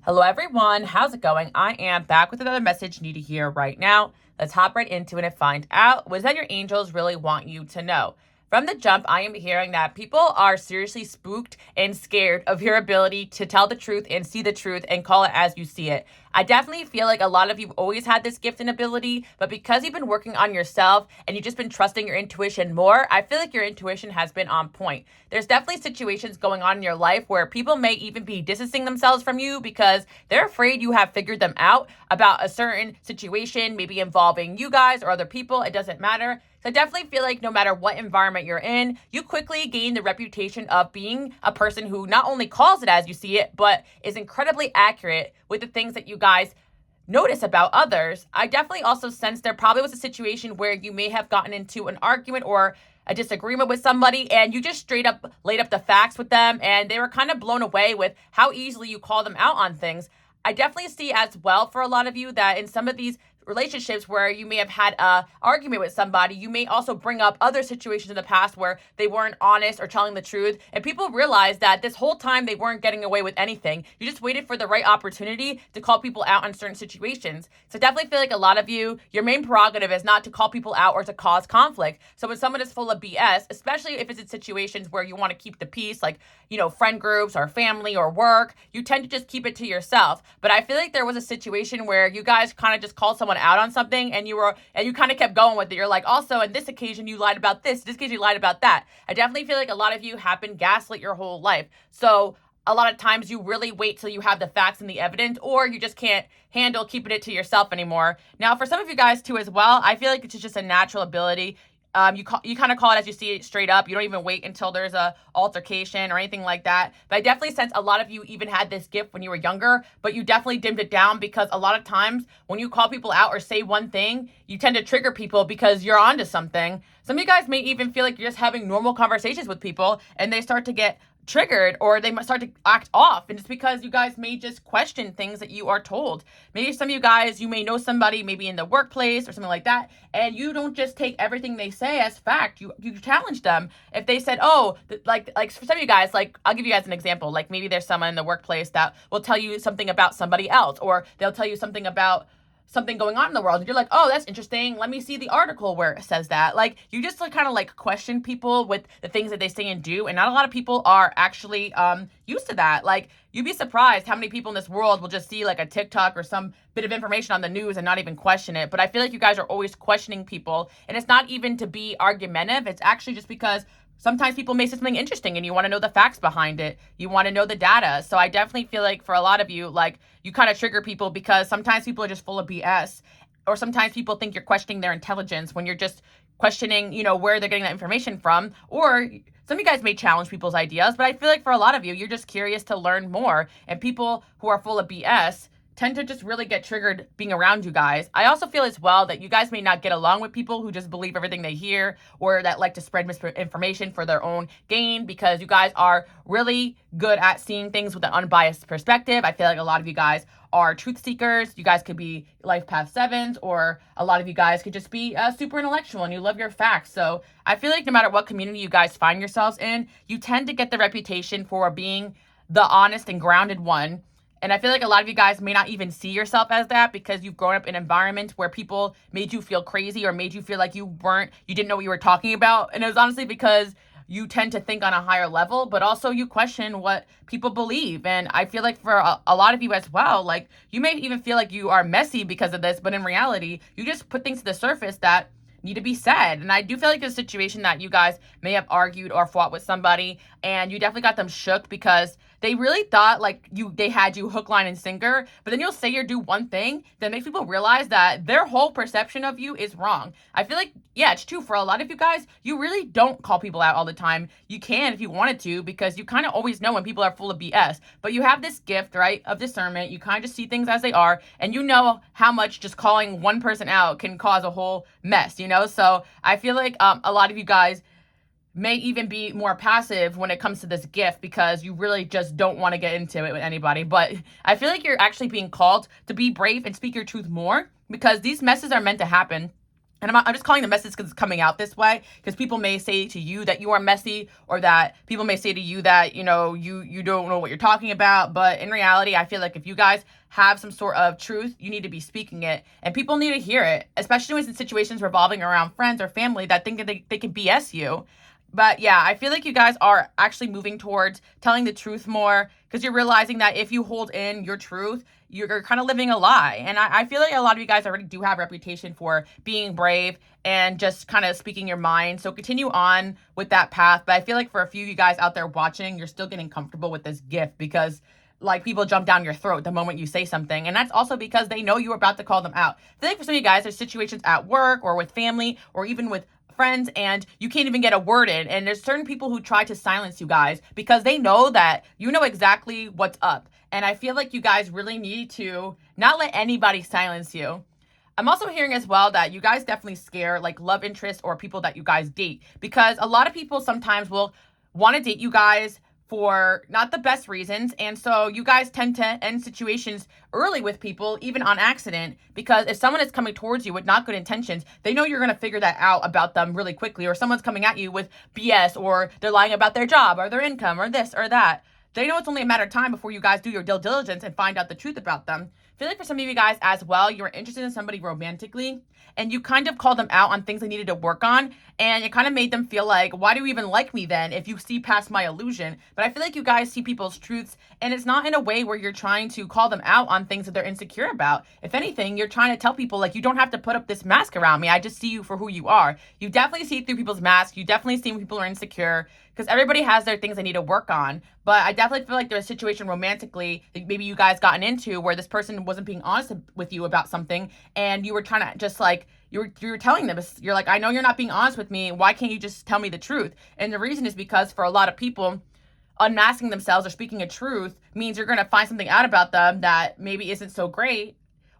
Hello everyone, how's it going? I am back with another message you need to hear right now. Let's hop right into it and find out what is that your angels really want you to know. From the jump, I am hearing that people are seriously spooked and scared of your ability to tell the truth and see the truth and call it as you see it. I definitely feel like a lot of you always had this gift and ability, but because you've been working on yourself and you've just been trusting your intuition more, I feel like your intuition has been on point. There's definitely situations going on in your life where people may even be distancing themselves from you because they're afraid you have figured them out about a certain situation, maybe involving you guys or other people. It doesn't matter. So I definitely feel like no matter what environment you're in, you quickly gain the reputation of being a person who not only calls it as you see it, but is incredibly accurate with the things that you guys notice about others. I definitely also sense there probably was a situation where you may have gotten into an argument or a disagreement with somebody and you just straight up laid up the facts with them and they were kind of blown away with how easily you call them out on things. I definitely see as well for a lot of you that in some of these relationships where you may have had a argument with somebody, you may also bring up other situations in the past where they weren't honest or telling the truth, and people realize that this whole time they weren't getting away with anything. You just waited for the right opportunity to call people out on certain situations. So definitely feel like a lot of you, your main prerogative is not to call people out or to cause conflict. So when someone is full of BS, especially if it's in situations where you want to keep the peace, like, friend groups or family or work, you tend to just keep it to yourself. But I feel like there was a situation where you guys kind of just called someone out on something and you kind of kept going with it. You're like, also, on this occasion, you lied about this occasion, you lied about that. I definitely feel like a lot of you have been gaslit your whole life. So a lot of times you really wait till you have the facts and the evidence, or you just can't handle keeping it to yourself anymore. Now, for some of you guys too as well, I feel like it's just a natural ability. You kind of call it as you see it straight up. You don't even wait until there's a altercation or anything like that. But I definitely sense a lot of you even had this gift when you were younger, but you definitely dimmed it down because a lot of times when you call people out or say one thing, you tend to trigger people because you're onto something. Some of you guys may even feel like you're just having normal conversations with people and they start to get triggered or they might start to act off, and it's because you guys may just question things that you are told. Maybe some of you guys, you may know somebody maybe in the workplace or something like that, and you don't just take everything they say as fact. You challenge them. If they said, like for some of you guys, like I'll give you guys an example, like maybe there's someone in the workplace that will tell you something about somebody else, or they'll tell you something about something going on in the world, and you're like, oh, that's interesting, let me see the article where it says that. Like, you just like kind of like question people with the things that they say and do, and not a lot of people are actually used to that. Like, you'd be surprised how many people in this world will just see like a TikTok or some bit of information on the news and not even question it. But I feel like you guys are always questioning people, and it's not even to be argumentative. It's actually just because sometimes people may say something interesting and you want to know the facts behind it. You want to know the data. So I definitely feel like for a lot of you, like, you kind of trigger people because sometimes people are just full of BS, or sometimes people think you're questioning their intelligence when you're just questioning, where they're getting that information from. Or some of you guys may challenge people's ideas, but I feel like for a lot of you, you're just curious to learn more. And people who are full of BS tend to just really get triggered being around you guys. I also feel as well that you guys may not get along with people who just believe everything they hear or that like to spread misinformation for their own gain, because you guys are really good at seeing things with an unbiased perspective. I feel like a lot of you guys are truth seekers. You guys could be life path 7s, or a lot of you guys could just be super intellectual and you love your facts. So I feel like no matter what community you guys find yourselves in, you tend to get the reputation for being the honest and grounded one. And I feel like a lot of you guys may not even see yourself as that because you've grown up in environments where people made you feel crazy or made you feel like you didn't know what you were talking about. And it was honestly because you tend to think on a higher level, but also you question what people believe. And I feel like for a lot of you as well, like, you may even feel like you are messy because of this, but in reality, you just put things to the surface that need to be said. And I do feel like there's a situation that you guys may have argued or fought with somebody and you definitely got them shook because they really thought like they had you hook, line, and sinker, but then you'll say or do one thing that makes people realize that their whole perception of you is wrong. I feel like, yeah, it's true for a lot of you guys. You really don't call people out all the time. You can if you wanted to, because you kind of always know when people are full of BS, but you have this gift, right, of discernment. You kind of see things as they are, and you know how much just calling one person out can cause a whole mess, So I feel like a lot of you guys may even be more passive when it comes to this gift because you really just don't want to get into it with anybody. But I feel like you're actually being called to be brave and speak your truth more, because these messes are meant to happen. and I'm just calling the message because it's coming out this way, because people may say to you that you are messy, or that people may say to you that, you know, you don't know what you're talking about. But in reality, I feel like if you guys have some sort of truth, you need to be speaking it, and people need to hear it, especially when it's in situations revolving around friends or family that think that they can BS you. But yeah, I feel like you guys are actually moving towards telling the truth more, because you're realizing that if you hold in your truth, you're kind of living a lie. And I feel like a lot of you guys already do have a reputation for being brave and just kind of speaking your mind. So continue on with that path. But I feel like for a few of you guys out there watching, you're still getting comfortable with this gift, because like people jump down your throat the moment you say something. And that's also because they know you're about to call them out. I feel like for some of you guys, there's situations at work or with family or even with friends, and you can't even get a word in, and there's certain people who try to silence you guys because they know that you know exactly what's up. And I feel like you guys really need to not let anybody silence you. I'm also hearing as well that you guys definitely scare like love interest or people that you guys date, because a lot of people sometimes will want to date you guys for not the best reasons. And so you guys tend to end situations early with people, even on accident, because if someone is coming towards you with not good intentions, they know you're going to figure that out about them really quickly. Or someone's coming at you with BS, or they're lying about their job or their income or this or that. They know it's only a matter of time before you guys do your due diligence and find out the truth about them. I feel like for some of you guys as well, you were interested in somebody romantically, and you kind of called them out on things they needed to work on, and it kind of made them feel like, why do you even like me then if you see past my illusion? But I feel like you guys see people's truths, and it's not in a way where you're trying to call them out on things that they're insecure about. If anything, you're trying to tell people, like, you don't have to put up this mask around me. I just see you for who you are. You definitely see through people's masks. You definitely see when people are insecure, because everybody has their things they need to work on. But I definitely feel like there's a situation romantically that maybe you guys gotten into where this person wasn't being honest with you about something, and you were trying to just like, you were telling them, you're like, I know you're not being honest with me. Why can't you just tell me the truth? And the reason is because for a lot of people, unmasking themselves or speaking a truth means you're going to find something out about them that maybe isn't so great,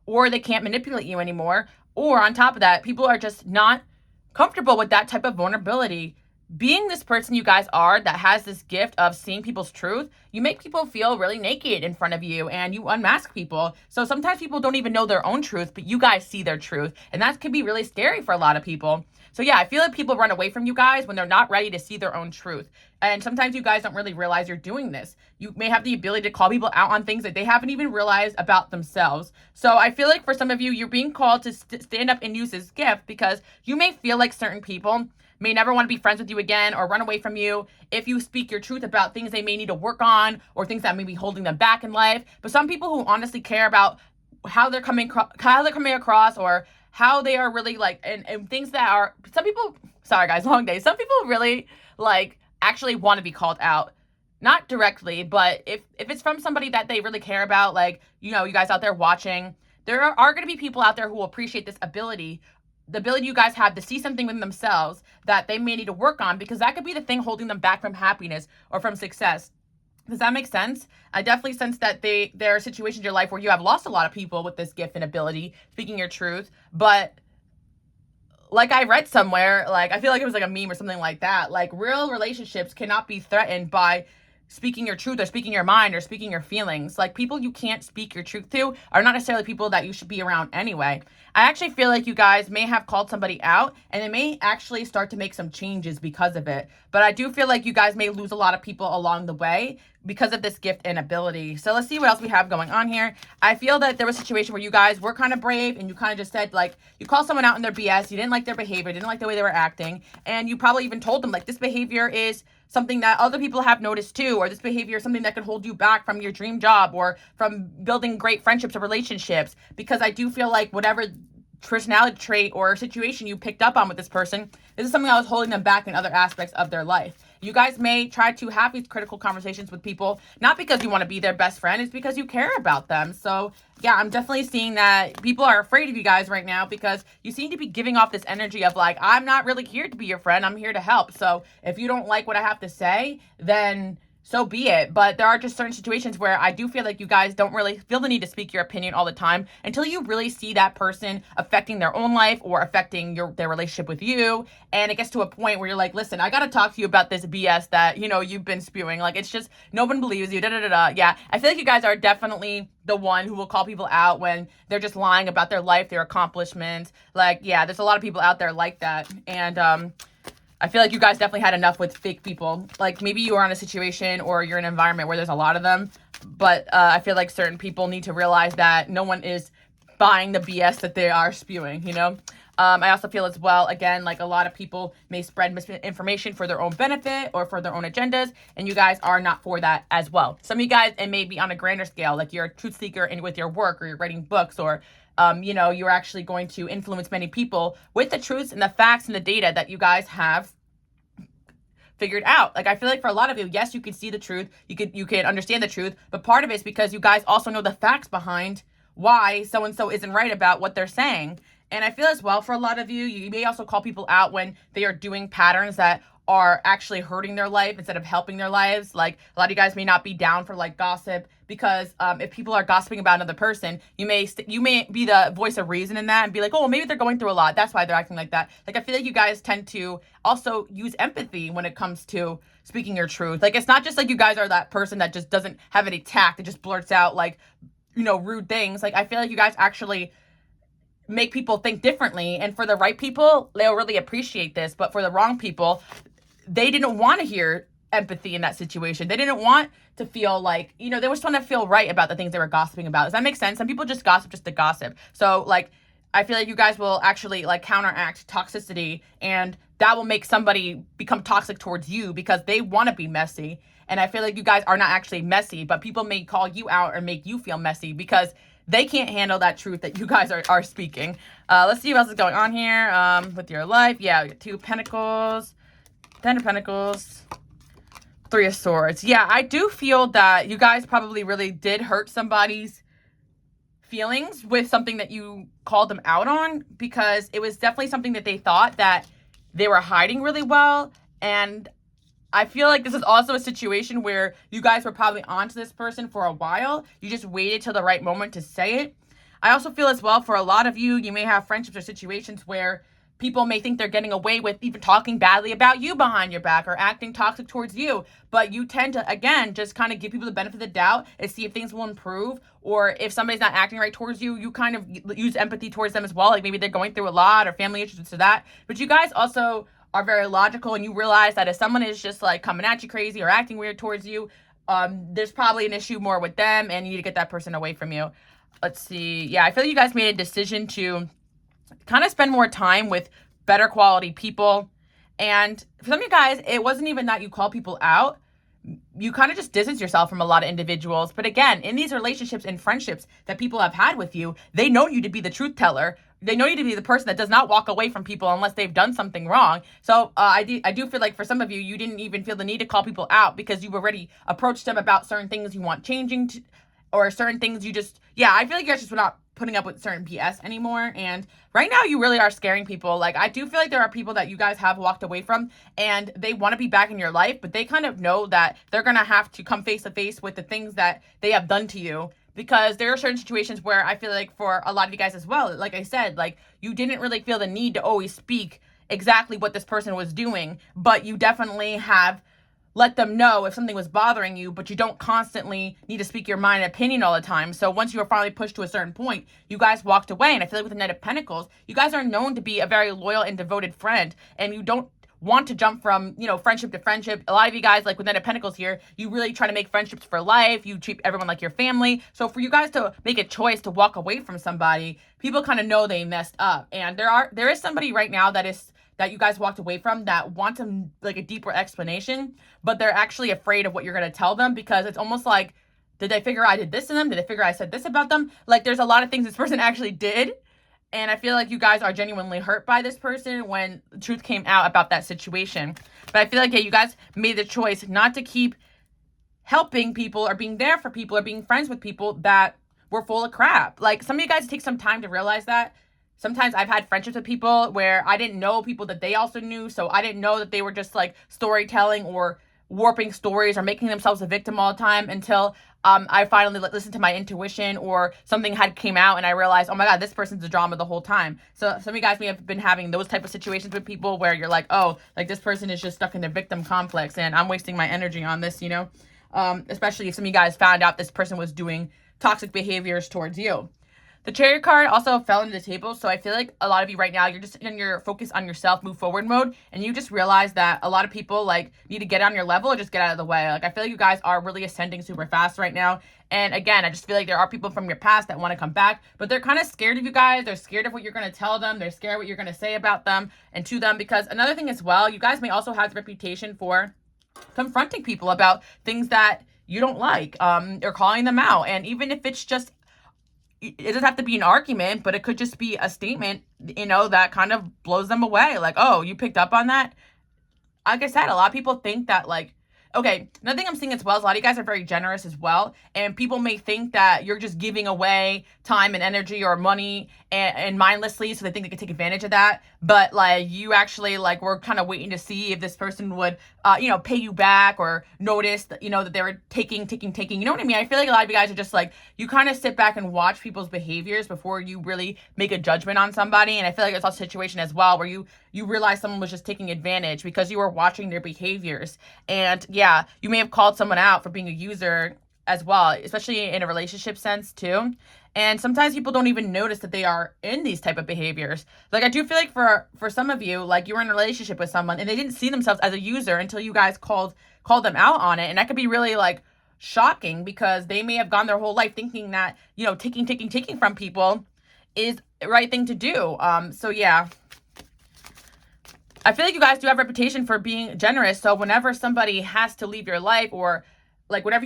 or they can't manipulate you anymore. Or on top of that, people are just not comfortable with that type of vulnerability. Being this person you guys are that has this gift of seeing people's truth, you make people feel really naked in front of you, and you unmask people. So sometimes people don't even know their own truth, but you guys see their truth, and that can be really scary for a lot of people. So yeah, I feel like people run away from you guys when they're not ready to see their own truth. And sometimes you guys don't really realize you're doing this. You may have the ability to call people out on things that they haven't even realized about themselves. So I feel like for some of you, you're being called to stand up and use this gift, because you may feel like certain people may never want to be friends with you again or run away from you if you speak your truth about things they may need to work on or things that may be holding them back in life. But some people who honestly care about how they're coming across, or how they are really like, and things that are, some people, sorry guys, long day. Some people really like actually want to be called out. Not directly, but if it's from somebody that they really care about, like, you know, you guys out there watching, there are going to be people out there who will appreciate this ability, the ability you guys have to see something within themselves that they may need to work on, because that could be the thing holding them back from happiness or from success. Does that make sense? I definitely sense that there are situations in your life where you have lost a lot of people with this gift and ability, speaking your truth. But like I read somewhere, like I feel like it was like a meme or something like that, like real relationships cannot be threatened by speaking your truth or speaking your mind or speaking your feelings. Like, people you can't speak your truth to are not necessarily people that you should be around anyway. I actually feel like you guys may have called somebody out, and they may actually start to make some changes because of it. But I do feel like you guys may lose a lot of people along the way because of this gift and ability. So let's see what else we have going on here. I feel that there was a situation where you guys were kind of brave, and you kind of just said, like, you called someone out in their BS, you didn't like their behavior, didn't like the way they were acting, and you probably even told them, like, this behavior is something that other people have noticed too, or this behavior is something that could hold you back from your dream job or from building great friendships or relationships. Because I do feel like whatever personality trait or situation you picked up on with this person, this is something that was holding them back in other aspects of their life. You guys may try to have these critical conversations with people, not because you want to be their best friend, it's because you care about them. So yeah, I'm definitely seeing that people are afraid of you guys right now, because you seem to be giving off this energy of like, I'm not really here to be your friend, I'm here to help. So if you don't like what I have to say, then so be it. But there are just certain situations where I do feel like you guys don't really feel the need to speak your opinion all the time until you really see that person affecting their own life or affecting their relationship with you. And it gets to a point where you're like, listen, I got to talk to you about this BS that, you've been spewing. Like, it's just, no one believes you, da-da-da-da. Yeah, I feel like you guys are definitely the one who will call people out when they're just lying about their life, their accomplishments. Like, yeah, there's a lot of people out there like that. And, I feel like you guys definitely had enough with fake people. Like, maybe you are in a situation or you're in an environment where there's a lot of them. But I feel like certain people need to realize that no one is buying the BS that they are spewing, I also feel as well, again, like a lot of people may spread misinformation for their own benefit or for their own agendas. And you guys are not for that as well. Some of you guys, it may be on a grander scale, like you're a truth seeker and with your work, or you're writing books, or you're actually going to influence many people with the truths and the facts and the data that you guys have figured out. Like, I feel like for a lot of you, yes, you can see the truth, you can understand the truth, but part of it is because you guys also know the facts behind why so-and-so isn't right about what they're saying. And I feel as well for a lot of you, you may also call people out when they are doing patterns that are actually hurting their life instead of helping their lives. Like, a lot of you guys may not be down for like gossip, because if people are gossiping about another person, you may be the voice of reason in that and be like, oh, well, maybe they're going through a lot, that's why they're acting like that. Like, I feel like you guys tend to also use empathy when it comes to speaking your truth. Like, it's not just like you guys are that person that just doesn't have any tact, it just blurts out like, rude things. Like, I feel like you guys actually make people think differently. And for the right people, they'll really appreciate this. But for the wrong people, they didn't want to hear empathy in that situation. They didn't want to feel like, they just want to feel right about the things they were gossiping about. Does that make sense? Some people just gossip just to gossip. So, like, I feel like you guys will actually like counteract toxicity, and that will make somebody become toxic towards you because they want to be messy. And I feel like you guys are not actually messy, but people may call you out or make you feel messy because they can't handle that truth that you guys are speaking. Let's see what else is going on here with your life. Yeah, 2 of Pentacles, 10 of Pentacles, 3 of Swords. Yeah, I do feel that you guys probably really did hurt somebody's feelings with something that you called them out on, because it was definitely something that they thought that they were hiding really well. And I feel like this is also a situation where you guys were probably onto this person for a while. You just waited till the right moment to say it. I also feel as well for a lot of you, you may have friendships or situations where people may think they're getting away with even talking badly about you behind your back or acting toxic towards you. But you tend to, again, just kind of give people the benefit of the doubt and see if things will improve. Or if somebody's not acting right towards you, you kind of use empathy towards them as well. Like, maybe they're going through a lot or family issues to that. But you guys also are very logical, and you realize that if someone is just like coming at you crazy or acting weird towards you, there's probably an issue more with them, and you need to get that person away from you. Let's see. Yeah, I feel like you guys made a decision to kind of spend more time with better quality people. And for some of you guys, it wasn't even that you call people out. You kind of just distance yourself from a lot of individuals. But again, in these relationships and friendships that people have had with you, they know you to be the truth teller. They know you to be the person that does not walk away from people unless they've done something wrong. So I do feel like for some of you, you didn't even feel the need to call people out because you've already approached them about certain things you want changing or certain things you just, I feel like you guys just were not putting up with certain BS anymore. And right now you really are scaring people. Like, I do feel like there are people that you guys have walked away from and they want to be back in your life, but they kind of know that they're going to have to come face to face with the things that they have done to you. Because there are certain situations where I feel like for a lot of you guys as well, like I said, like, you didn't really feel the need to always speak exactly what this person was doing, but you definitely have let them know if something was bothering you, but you don't constantly need to speak your mind and opinion all the time. So once you were finally pushed to a certain point, you guys walked away. And I feel like with the Knight of Pentacles, you guys are known to be a very loyal and devoted friend, and you don't want to jump from, friendship to friendship. A lot of you guys, like with Knight of Pentacles here, you really try to make friendships for life. You treat everyone like your family. So for you guys to make a choice to walk away from somebody, people kind of know they messed up. And there is somebody right now that you guys walked away from that wants a deeper explanation, but they're actually afraid of what you're going to tell them, because it's almost like, did they figure I did this to them? Did they figure I said this about them? Like, there's a lot of things this person actually did. And I feel like you guys are genuinely hurt by this person when the truth came out about that situation. But I feel like, you guys made the choice not to keep helping people or being there for people or being friends with people that were full of crap. Like, some of you guys take some time to realize that. Sometimes I've had friendships with people where I didn't know people that they also knew. So I didn't know that they were just like storytelling or warping stories or making themselves a victim all the time until I finally listened to my intuition, or something had came out and I realized, oh my God, this person's the drama the whole time. So some of you guys may have been having those type of situations with people where you're like, oh, like this person is just stuck in their victim complex and I'm wasting my energy on this, you know? Especially if some of you guys found out this person was doing toxic behaviors towards you. The Chariot card also fell into the table, so I feel like a lot of you right now, you're just in your focus on yourself, move forward mode, and you just realize that a lot of people like need to get on your level or just get out of the way. Like I feel like you guys are really ascending super fast right now. And again, I just feel like there are people from your past that want to come back, but they're kind of scared of you guys. They're scared of what you're going to tell them. They're scared what you're going to say about them and to them, because another thing as well, you guys may also have the reputation for confronting people about things that you don't like, or calling them out. And even if it's just, it doesn't have to be an argument, but it could just be a statement, you know, that kind of blows them away. Like, oh, you picked up on that? Like I said, a lot of people think that, like, okay, another thing I'm seeing as well is a lot of you guys are very generous as well. And people may think that you're just giving away time and energy or money and mindlessly. So they think they can take advantage of that. But like you actually like we're kind of waiting to see if this person would, you know, pay you back or notice that, you know, that they were taking. You know what I mean? I feel like a lot of you guys are just like, you kind of sit back and watch people's behaviors before you really make a judgment on somebody. And I feel like it's also a situation as well where you realize someone was just taking advantage because you were watching their behaviors. And yeah, you may have called someone out for being a user as well, especially in a relationship sense too. And sometimes people don't even notice that they are in these type of behaviors. Like I do feel like for some of you, like you were in a relationship with someone and they didn't see themselves as a user until you guys called them out on it. And that could be really like shocking, because they may have gone their whole life thinking that, you know, taking from people is the right thing to do. So yeah, I feel like you guys do have a reputation for being generous. So whenever somebody has to leave your life, or like whatever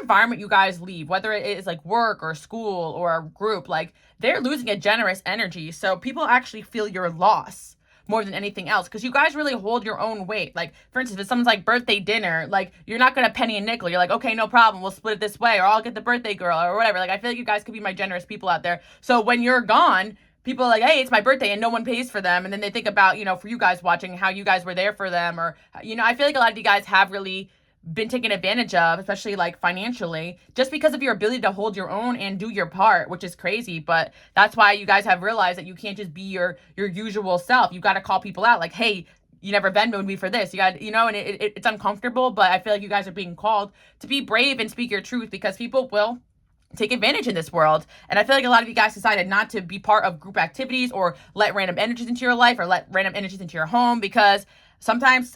environment you guys leave, whether it is like work or school or a group, like they're losing a generous energy. So people actually feel your loss more than anything else, because you guys really hold your own weight. Like for instance, if someone's like birthday dinner, like you're not gonna penny and nickel. You're like, okay, no problem, we'll split it this way, or I'll get the birthday girl or whatever. Like I feel like you guys could be my generous people out there. So when you're gone, people are like, hey, it's my birthday, and no one pays for them. And then they think about, you know, for you guys watching, how you guys were there for them. Or, you know, I feel like a lot of you guys have really been taken advantage of, especially like financially, just because of your ability to hold your own and do your part, which is crazy. But that's why you guys have realized that you can't just be your usual self. You got to call people out like, hey, you never Venmoed me for this. You got, you know, and it's uncomfortable, but I feel like you guys are being called to be brave and speak your truth, because people will take advantage in this world. And I feel like a lot of you guys decided not to be part of group activities or let random energies into your life or let random energies into your home, because sometimes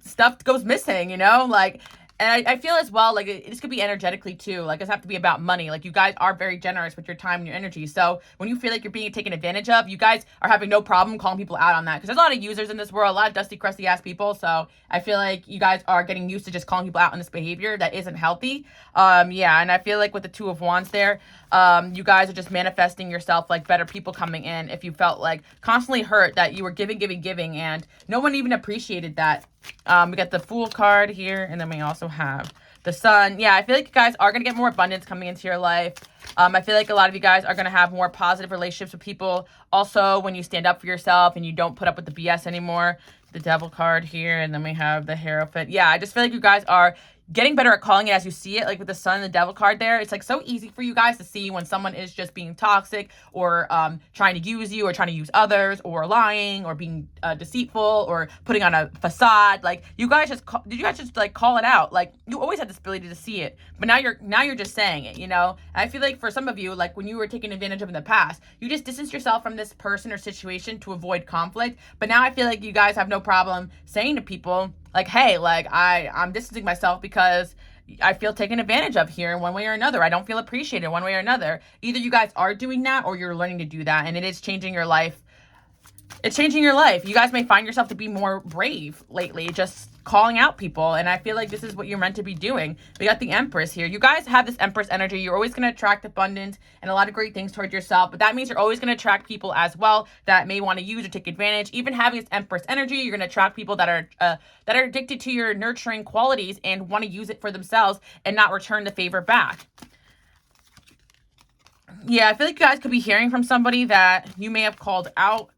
stuff goes missing, you know, like, and I feel as well, like this could be energetically too. Like it doesn't have to be about money. Like you guys are very generous with your time and your energy. So when you feel like you're being taken advantage of, you guys are having no problem calling people out on that. Because there's a lot of users in this world, a lot of dusty, crusty ass people. So I feel like you guys are getting used to just calling people out on this behavior that isn't healthy. Yeah, and I feel like with the Two of Wands there, you guys are just manifesting yourself like better people coming in. If you felt like constantly hurt that you were giving, and no one even appreciated that. We got the Fool card here, and then we also have the Sun. Yeah, I feel like you guys are going to get more abundance coming into your life. I feel like a lot of you guys are going to have more positive relationships with people. Also, when you stand up for yourself and you don't put up with the BS anymore. The Devil card here, and then we have the Hierophant. Yeah, I just feel like you guys are getting better at calling it as you see it. Like with the Sun and the Devil card there, it's like so easy for you guys to see when someone is just being toxic or trying to use you or trying to use others or lying or being deceitful or putting on a facade. Like you guys did you guys just like call it out? Like you always had this ability to see it, but now you're just saying it, you know? And I feel like for some of you, like when you were taken advantage of in the past, you just distanced yourself from this person or situation to avoid conflict. But now I feel like you guys have no problem saying to people, like, hey, like I'm distancing myself because I feel taken advantage of here in one way or another. I don't feel appreciated one way or another. Either you guys are doing that or you're learning to do that, and it is changing your life. It's changing your life. You guys may find yourself to be more brave lately, just calling out people. And I feel like this is what you're meant to be doing. We got the Empress here. You guys have this Empress energy. You're always going to attract abundance and a lot of great things towards yourself. But that means you're always going to attract people as well that may want to use or take advantage. Even having this Empress energy, you're going to attract people that are addicted to your nurturing qualities and want to use it for themselves and not return the favor back. Yeah, I feel like you guys could be hearing from somebody that you may have called out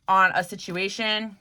on a situation.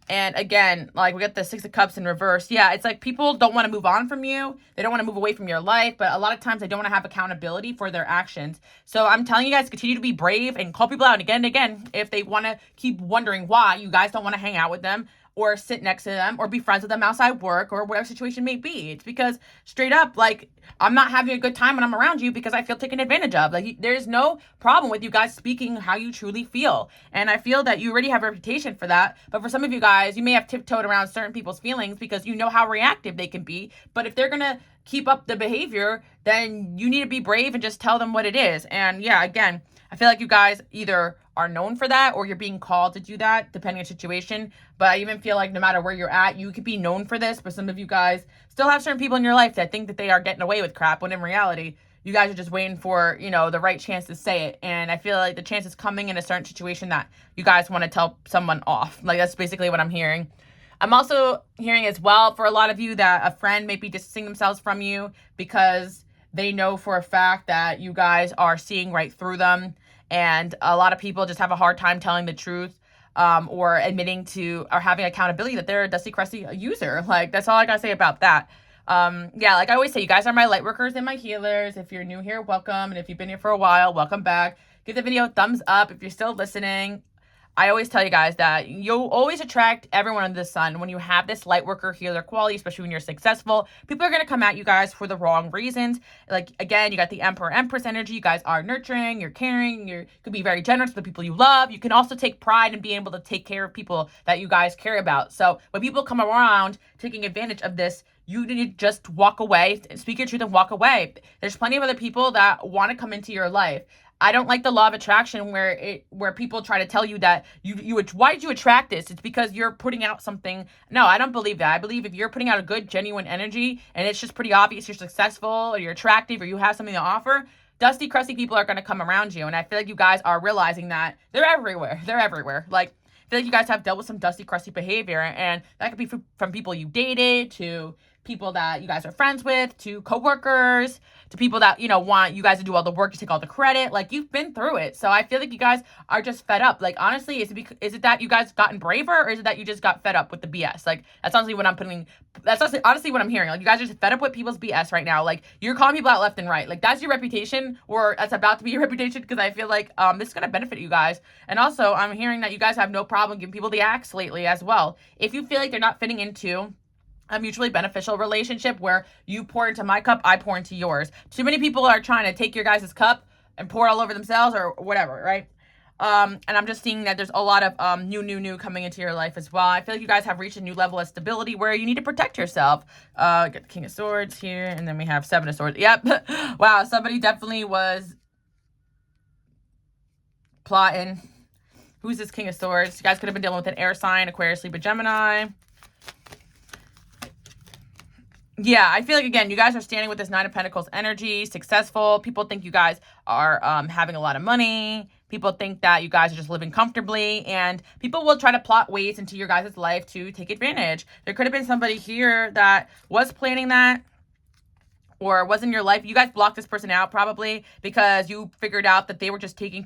And again, like we got the Six of Cups in reverse. Yeah, it's like people don't want to move on from you. They don't want to move away from your life. But a lot of times they don't want to have accountability for their actions. So I'm telling you guys, continue to be brave and call people out again and again if they want to keep wondering why you guys don't want to hang out with them or sit next to them or be friends with them outside work or whatever situation may be. It's because straight up, like, I'm not having a good time when I'm around you because I feel taken advantage of. Like, there's no problem with you guys speaking how you truly feel. And I feel that you already have a reputation for that. But for some of you guys, you may have tiptoed around certain people's feelings because you know how reactive they can be. But if they're going to keep up the behavior, then you need to be brave and just tell them what it is. And yeah, again, I feel like you guys either are known for that or you're being called to do that, depending on the situation. But I even feel like no matter where you're at, you could be known for this. But some of you guys still have certain people in your life that think that they are getting away with crap, when in reality, you guys are just waiting for, you know, the right chance to say it. And I feel like the chance is coming in a certain situation that you guys want to tell someone off. Like, that's basically what I'm hearing. I'm also hearing as well for a lot of you that a friend may be distancing themselves from you because they know for a fact that you guys are seeing right through them. And a lot of people just have a hard time telling the truth or admitting to or having accountability that they're a dusty, crusty user. Like, that's all I gotta say about that. Yeah, like I always say, you guys are my light workers and my healers. If you're new here, welcome. And if you've been here for a while, welcome back. Give the video a thumbs up if you're still listening. I always tell you guys that you'll always attract everyone under the sun when you have this light worker healer quality, especially when you're successful. People are going to come at you guys for the wrong reasons. Like, again, you got the Emperor Empress energy. You guys are nurturing, you're caring, you could be very generous with the people you love. You can also take pride in being able to take care of people that you guys care about. So when people come around taking advantage of this, you need to just walk away, speak your truth and walk away. There's plenty of other people that want to come into your life. I don't like the law of attraction where people try to tell you that why did you attract this? It's because you're putting out something. No, I don't believe that. I believe if you're putting out a good, genuine energy and it's just pretty obvious you're successful or you're attractive or you have something to offer, dusty, crusty people are going to come around you. And I feel like you guys are realizing that they're everywhere. They're everywhere. Like, I feel like you guys have dealt with some dusty, crusty behavior, and that could be from people you dated to people that you guys are friends with, to coworkers, to people that, you know, want you guys to do all the work, to take all the credit. Like, you've been through it. So I feel like you guys are just fed up. Like, honestly, is it that you guys gotten braver, or is it that you just got fed up with the BS? Like, that's honestly what I'm hearing. Like, you guys are just fed up with people's BS right now. Like, you're calling people out left and right. Like, that's your reputation, or that's about to be your reputation, because I feel like this is going to benefit you guys. And also, I'm hearing that you guys have no problem giving people the axe lately as well. If you feel like they're not fitting into a mutually beneficial relationship where you pour into my cup, I pour into yours. Too many people are trying to take your guys' cup and pour it all over themselves or whatever, right? And I'm just seeing that there's a lot of new coming into your life as well. I feel like you guys have reached a new level of stability where you need to protect yourself. Got the King of Swords here, and then we have Seven of Swords. Yep. Wow, somebody definitely was plotting. Who's this King of Swords? You guys could have been dealing with an air sign, Aquarius, Libra, Gemini. Yeah, I feel like, again, you guys are standing with this Nine of Pentacles energy, successful. People think you guys are having a lot of money. People think that you guys are just living comfortably. And people will try to plot ways into your guys' life to take advantage. There could have been somebody here that was planning that, or was in your life. You guys blocked this person out probably because you figured out that they were just taking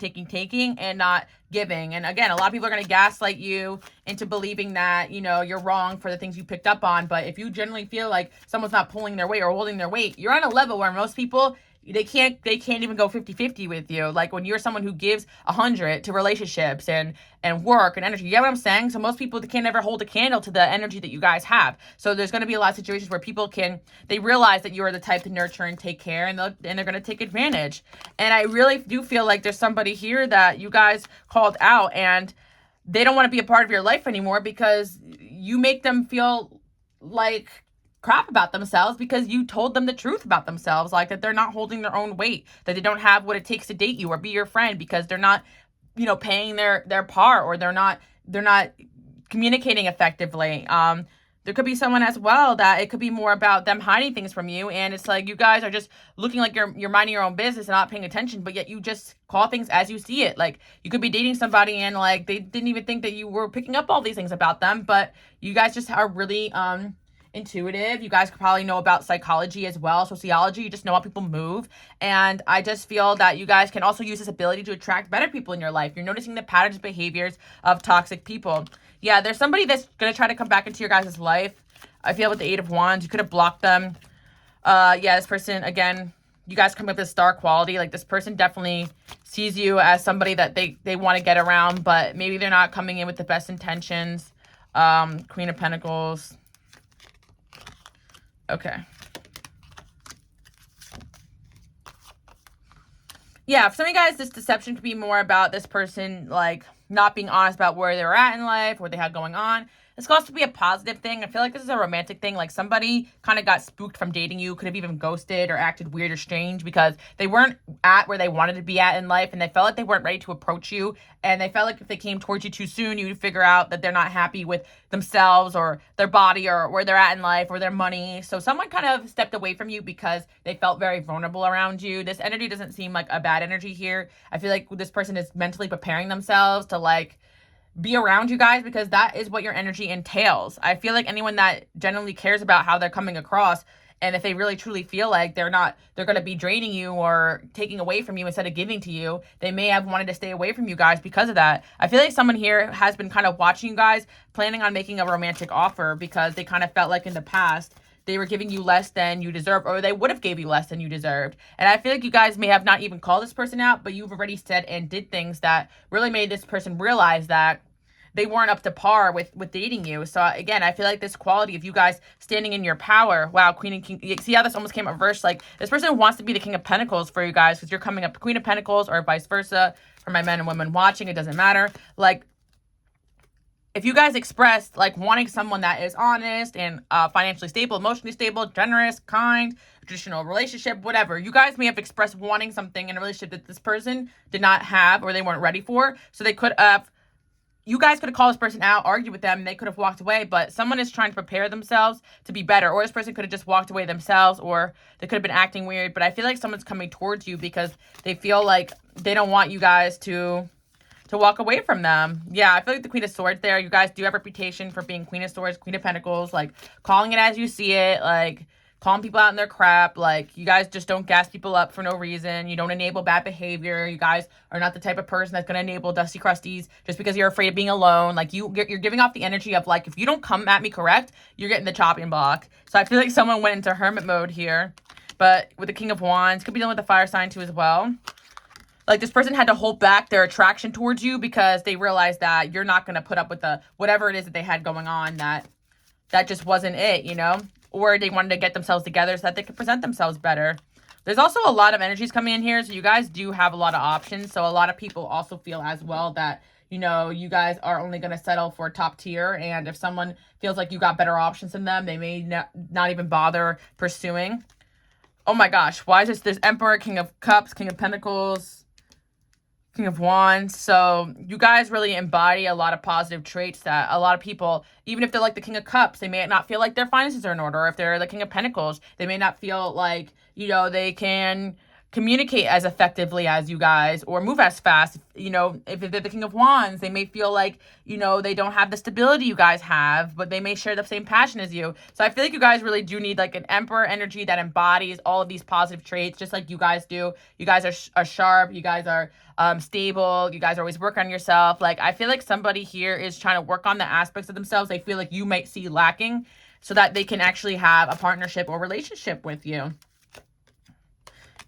and not giving. And again, a lot of people are going to gaslight you into believing that, you know, you're wrong for the things you picked up on. But if you generally feel like someone's not pulling their weight or holding their weight, you're on a level where most people, they can't even go 50-50 with you. Like, when you're someone who gives 100 to relationships and work and energy, you get what I'm saying? So most people, they can't ever hold a candle to the energy that you guys have. So there's going to be a lot of situations where people they realize that you're the type to nurture and take care, and they're going to take advantage. And I really do feel like there's somebody here that you guys called out, and they don't want to be a part of your life anymore because you make them feel like crap about themselves because you told them the truth about themselves, like that they're not holding their own weight, that they don't have what it takes to date you or be your friend because they're not, you know, paying their part, or they're not communicating effectively. There could be someone as well that it could be more about them hiding things from you, and it's like you guys are just looking like you're minding your own business and not paying attention, but yet you just call things as you see it. Like, you could be dating somebody and like they didn't even think that you were picking up all these things about them, but you guys just are really intuitive. You guys could probably know about psychology as well, sociology. You just know how people move. And I just feel that you guys can also use this ability to attract better people in your life. You're noticing the patterns, behaviors of toxic people. Yeah, there's somebody that's going to try to come back into your guys' life. I feel with the Eight of Wands, you could have blocked them. Yeah, this person, again, you guys come with this star quality. Like, this person definitely sees you as somebody that they want to get around, but maybe they're not coming in with the best intentions. Queen of Pentacles. Okay. Yeah, for some of you guys, this deception could be more about this person, like, not being honest about where they were at in life, what they had going on. This could also be a positive thing. I feel like this is a romantic thing. Like, somebody kind of got spooked from dating you, could have even ghosted or acted weird or strange because they weren't at where they wanted to be at in life, and they felt like they weren't ready to approach you, and they felt like if they came towards you too soon, you'd figure out that they're not happy with themselves or their body or where they're at in life or their money. So someone kind of stepped away from you because they felt very vulnerable around you. This energy doesn't seem like a bad energy here. I feel like this person is mentally preparing themselves to, like, be around you guys because that is what your energy entails. I feel like anyone that genuinely cares about how they're coming across, and if they really truly feel like they're going to be draining you or taking away from you instead of giving to you, they may have wanted to stay away from you guys because of that. I feel like someone here has been kind of watching you guys, planning on making a romantic offer because they kind of felt like in the past they were giving you less than you deserve, or they would have gave you less than you deserved. And I feel like you guys may have not even called this person out, but you've already said and did things that really made this person realize that they weren't up to par with dating you. So again, I feel like this quality of you guys standing in your power. Wow, Queen and King. You see how this almost came reversed? Like, this person wants to be the King of Pentacles for you guys because you're coming up Queen of Pentacles, or vice versa. For my men and women watching, it doesn't matter. Like, if you guys expressed, like, wanting someone that is honest and financially stable, emotionally stable, generous, kind, traditional relationship, whatever, you guys may have expressed wanting something in a relationship that this person did not have or they weren't ready for. So they could have, you guys could have called this person out, argued with them, and they could have walked away, but someone is trying to prepare themselves to be better, or this person could have just walked away themselves, or they could have been acting weird. But I feel like someone's coming towards you because they feel like they don't want you guys to walk away from them. Yeah, I feel like the Queen of Swords there. You guys do have a reputation for being Queen of Swords, Queen of Pentacles, like, calling it as you see it, like, calling people out in their crap. Like, you guys just don't gas people up for no reason. You don't enable bad behavior. You guys are not the type of person that's going to enable dusty crusties just because you're afraid of being alone. Like, you're giving off the energy of, like, if you don't come at me correct, you're getting the chopping block. So I feel like someone went into hermit mode here. But with the King of Wands, could be dealing with the fire sign too as well. Like, this person had to hold back their attraction towards you because they realized that you're not going to put up with the whatever it is that they had going on, that just wasn't it, you know? Or they wanted to get themselves together so that they could present themselves better. There's also a lot of energies coming in here, so you guys do have a lot of options. So a lot of people also feel as well that, you know, you guys are only going to settle for top tier. And if someone feels like you got better options than them, they may not even bother pursuing. Oh my gosh, why is this Emperor, King of Cups, King of Pentacles, King of Wands? So you guys really embody a lot of positive traits that a lot of people, even if they're like the King of Cups, they may not feel like their finances are in order. Or if they're the King of Pentacles, they may not feel like, you know, they can communicate as effectively as you guys or move as fast. You know, if they're the King of Wands, they may feel like, you know, they don't have the stability you guys have, but they may share the same passion as you. So I feel like you guys really do need, like, an Emperor energy that embodies all of these positive traits, just like you guys do. You guys are sharp. You guys are stable. You guys are always working on yourself. Like, I feel like somebody here is trying to work on the aspects of themselves they feel like you might see lacking so that they can actually have a partnership or relationship with you.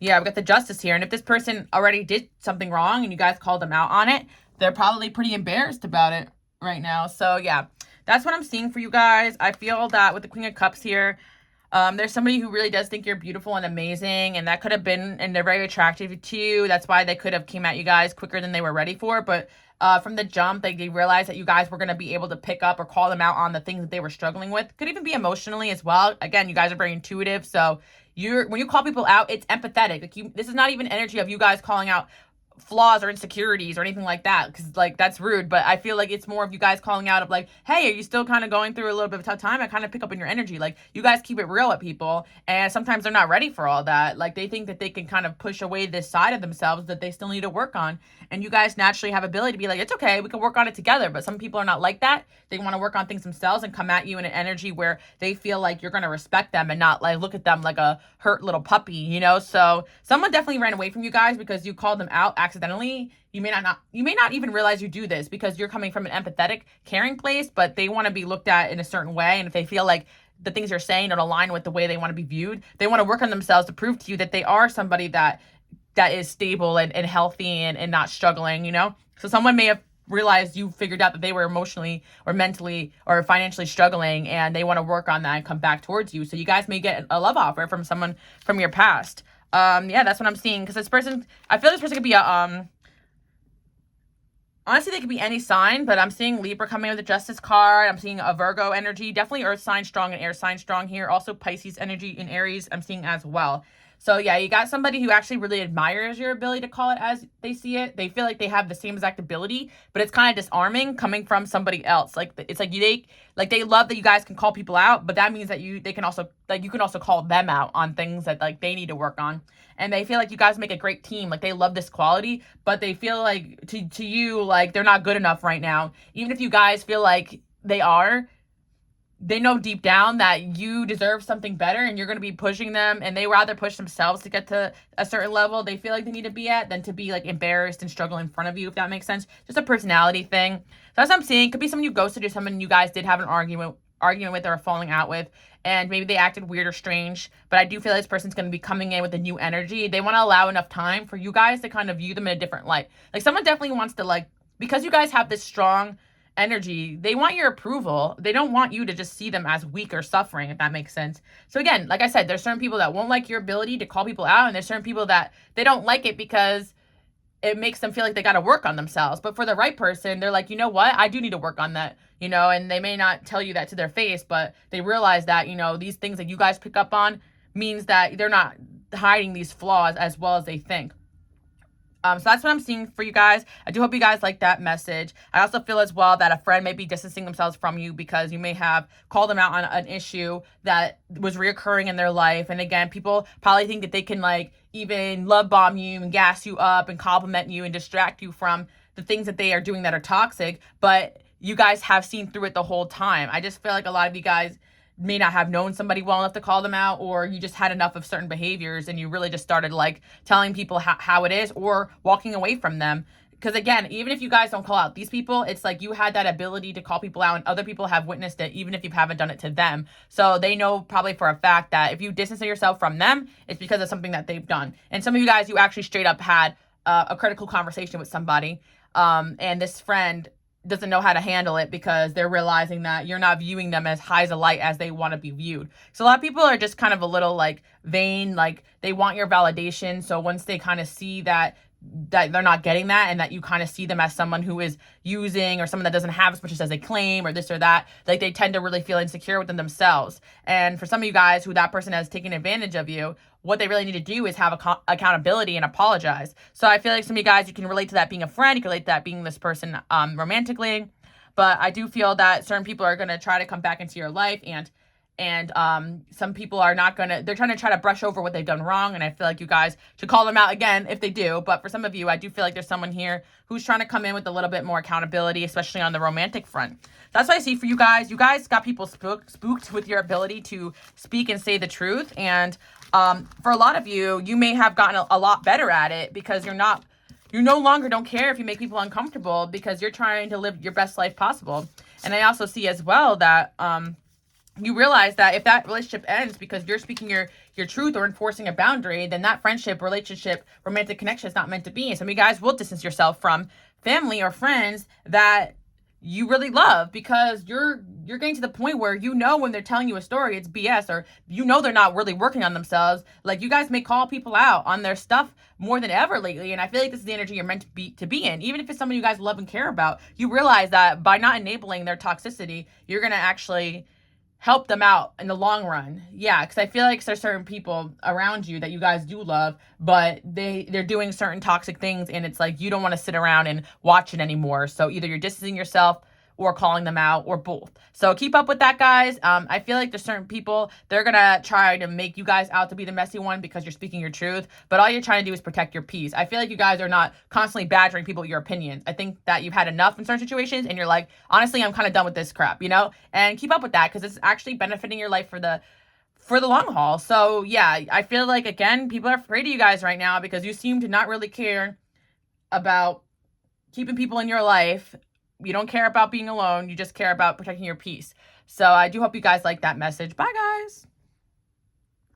Yeah, we got the Justice here. And if this person already did something wrong and you guys called them out on it, they're probably pretty embarrassed about it right now. So yeah, that's what I'm seeing for you guys. I feel that with the Queen of Cups here, there's somebody who really does think you're beautiful and amazing, and that could have been, and they're very attractive to you. That's why they could have came at you guys quicker than they were ready for. But from the jump, they realized that you guys were going to be able to pick up or call them out on the things that they were struggling with. Could even be emotionally as well. Again, you guys are very intuitive, so when you call people out, it's empathetic. Like, this is not even energy of you guys calling out flaws or insecurities or anything like that, because, like, that's rude. But I feel like it's more of you guys calling out of, like, hey, are you still kind of going through a little bit of a tough time? I kind of pick up in your energy. Like, you guys keep it real with people, and sometimes they're not ready for all that. Like, they think that they can kind of push away this side of themselves that they still need to work on, and you guys naturally have ability to be like, it's okay, we can work on it together. But some people are not like that. They want to work on things themselves and come at you in an energy where they feel like you're going to respect them and not, like, look at them like a hurt little puppy, you know? So someone definitely ran away from you guys because you called them out accidentally. You may not even realize you do this because you're coming from an empathetic, caring place, but they want to be looked at in a certain way. And if they feel like the things you're saying don't align with the way they want to be viewed, they want to work on themselves to prove to you that they are somebody that is stable and healthy and not struggling, So someone may have realized you figured out that they were emotionally or mentally or financially struggling, and they want to work on that and come back towards you. So you guys may get a love offer from someone from your past. That's what I'm seeing. Because I feel this person could be honestly, they could be any sign, but I'm seeing Libra coming with the Justice card. I'm seeing a Virgo energy, definitely Earth sign strong and air sign strong here. Also Pisces energy in Aries I'm seeing as well. So yeah, you got somebody who actually really admires your ability to call it as they see it. They feel like they have the same exact ability, but it's kind of disarming coming from somebody else. Like it's like they love that you guys can call people out, but that means that you can also call them out on things that like they need to work on. And they feel like you guys make a great team. Like they love this quality, but they feel like to you like they're not good enough right now. Even if you guys feel like they are, they know deep down that you deserve something better and you're going to be pushing them, and they rather push themselves to get to a certain level they feel like they need to be at than to be like embarrassed and struggle in front of you, if that makes sense. Just a personality thing. So that's what I'm seeing. Could be someone you ghosted or someone you guys did have an argument with or falling out with, and maybe they acted weird or strange, but I do feel like this person's going to be coming in with a new energy. They want to allow enough time for you guys to kind of view them in a different light. Like someone definitely wants to, like, because you guys have this strong energy, they want your approval. They don't want you to just see them as weak or suffering, if that makes sense. So again, like I said, there's certain people that won't like your ability to call people out, and there's certain people that they don't like it because it makes them feel like they got to work on themselves. But for the right person, they're like, you know what? I do need to work on that, and they may not tell you that to their face, but they realize that, these things that you guys pick up on means that they're not hiding these flaws as well as they think. So that's what I'm seeing for you guys. I do hope you guys like that message. I also feel as well that a friend may be distancing themselves from you because you may have called them out on an issue that was reoccurring in their life. And again, people probably think that they can like even love bomb you and gas you up and compliment you and distract you from the things that they are doing that are toxic. But you guys have seen through it the whole time. I just feel like a lot of you guys may not have known somebody well enough to call them out, or you just had enough of certain behaviors and you really just started like telling people how it is or walking away from them. Because again, even if you guys don't call out these people, it's like you had that ability to call people out and other people have witnessed it, even if you haven't done it to them. So they know probably for a fact that if you distance yourself from them, it's because of something that they've done. And some of you guys, you actually straight up had a critical conversation with somebody, and this friend doesn't know how to handle it because they're realizing that you're not viewing them as high as a light as they want to be viewed. So a lot of people are just kind of a little like vain, like they want your validation. So once they kind of see that they're not getting that, and that you kind of see them as someone who is using or someone that doesn't have as much as they claim or this or that, like they tend to really feel insecure within themselves. And for some of you guys who that person has taken advantage of you, what they really need to do is have accountability and apologize. So I feel like some of you guys, you can relate to that being a friend, you can relate to that being this person romantically, but I do feel that certain people are going to try to come back into your life, and some people are not going to, they're trying to brush over what they've done wrong, and I feel like you guys should call them out again if they do. But for some of you, I do feel like there's someone here who's trying to come in with a little bit more accountability, especially on the romantic front. That's what I see for you guys. You guys got people spooked with your ability to speak and say the truth, and for a lot of you, you may have gotten a lot better at it because you no longer don't care if you make people uncomfortable because you're trying to live your best life possible. And I also see as well that you realize that if that relationship ends because you're speaking your truth or enforcing a boundary, then that friendship, relationship, romantic connection is not meant to be. And some of you guys will distance yourself from family or friends that you really love because you're getting to the point where when they're telling you a story, it's BS, or they're not really working on themselves. Like you guys may call people out on their stuff more than ever lately, and I feel like this is the energy you're meant to be in. Even if it's someone you guys love and care about, you realize that by not enabling their toxicity, you're gonna actually help them out in the long run. Yeah, because I feel like there's certain people around you that you guys do love, but they're doing certain toxic things, and it's like you don't want to sit around and watch it anymore. So either you're distancing yourself or calling them out, or both. So keep up with that, guys. I feel like there's certain people, they're gonna try to make you guys out to be the messy one because you're speaking your truth, but all you're trying to do is protect your peace. I feel like you guys are not constantly badgering people with your opinions. I think that you've had enough in certain situations, and you're like, honestly, I'm kind of done with this crap, And keep up with that because it's actually benefiting your life for the long haul. So yeah, I feel like, again, people are afraid of you guys right now because you seem to not really care about keeping people in your life. You don't care about being alone. You just care about protecting your peace. So I do hope you guys like that message. Bye, guys.